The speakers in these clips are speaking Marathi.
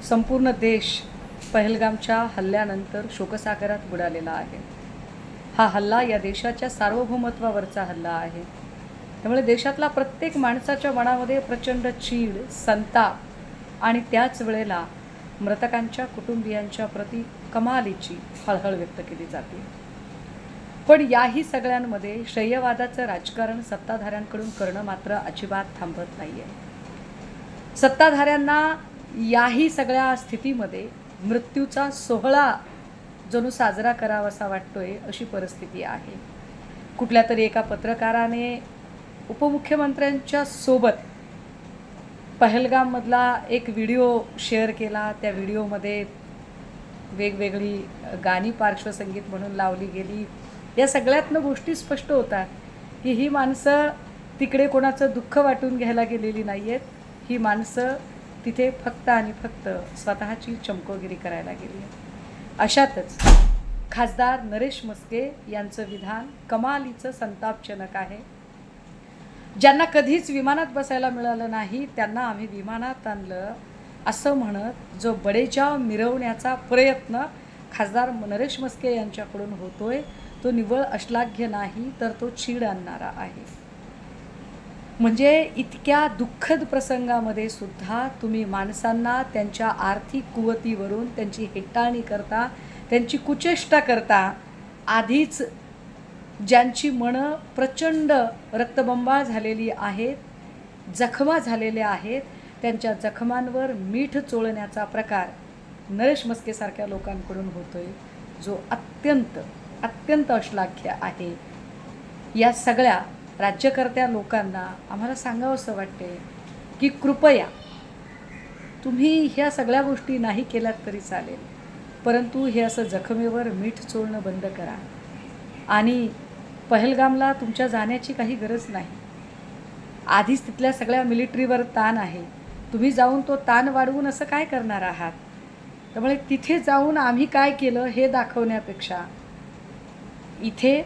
संपूर्ण देश पहलगामच्या हल्ल्यानंतर शोकसागरात बुडालेला आहे। हा हल्ला या देशाच्या सार्वभौमत्वावरचा हल्ला आहे। त्यामुळे देशातला प्रत्येक माणसाच्या मनामध्ये प्रचंड चीड, संताप आणि त्याच वेळेला मृतकांच्या कुटुंबियांच्या प्रति कमालीची हळहळ व्यक्त केली जाते। पण याही सगळ्यांमध्ये श्रेयवादाचं राजकारण सत्ताधाऱ्यांकडून करणं मात्र अजिबात थांबत नाहीये। सत्ताधाऱ्यांना याही सगळ्या स्थितीमध्ये मृत्यूचा सोहळा जणू साजरा करावासा वाटतोय अशी परिस्थिती आहे। कुठल्या तरी एका पत्रकाराने उपमुख्यमंत्र्यांच्या सोबत पहलगाममधला एक व्हिडिओ शेअर केला। त्या व्हिडिओमध्ये वेगवेगळी गाणी पार्श्वसंगीत म्हणून लावली गेली। या सगळ्यातनं गोष्टी स्पष्ट होतात की ही माणसं तिकडे कोणाचं दुःख वाटून घ्यायला गेलेली नाही आहेत। ही माणसं तिथे फक्त आणि फक्त स्वतःची चमकोगिरी करायला गेली आहेत। अशातच खासदार नरेश म्हस्के यांचं विधान कमालीचं संतापजनक आहे। ज्यांना कधीच विमानात बसायला मिळालं नाही त्यांना आम्ही विमानात आणलं असं म्हणत जो बडेजाव मिरवण्याचा प्रयत्न खासदार नरेश म्हस्के यांच्याकडून होतोय तो निव्वळ अश्लाघ्य नाही तर तो चीड आणणारा आहे। म्हणजे इतक्या दुःखद प्रसंगामध्ये सुद्धा तुम्ही माणसांना त्यांच्या आर्थिक कुवतीवरून त्यांची हेटाळणी करता, त्यांची कुचेष्टा करता। आधीच ज्यांची मनं प्रचंड रक्तबंबाळ झालेली आहेत, जखमा झालेल्या आहेत, त्यांच्या जखमांवर मीठ चोळण्याचा प्रकार नरेश म्हस्केसारख्या लोकांकडून होतोय जो अत्यंत अश्लाघ्य आहे। या सगळ्या राज्यकर्त्या लोकांना आम्हाला सांगावंसं वाटते की कृपया तुम्ही ह्या सगळ्या गोष्टी नाही केल्यात तरी चालेल, परंतु हे असं जखमेवर मीठ चोळणं बंद करा। आणि पहलगामला तुमच्या जाण्याची काही गरज नाही। आधीच तिथल्या सगळ्या मिलिटरीवर ताण आहे। तुम्ही जाऊन तो ताण वाढवून असं काय करणार आहात? त्यामुळे तिथे जाऊन आम्ही काय केलं हे दाखवण्यापेक्षा इथे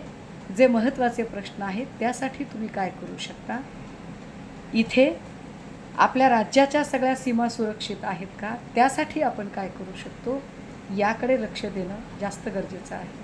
जे महत्त्वाचे प्रश्न आहेत त्यासाठी तुम्ही काय करू शकता, इथे आपल्या राज्याच्या सगळ्या सीमा सुरक्षित आहेत का त्यासाठी आपण काय करू शकतो याकडे लक्ष देणं जास्त गरजेचं आहे।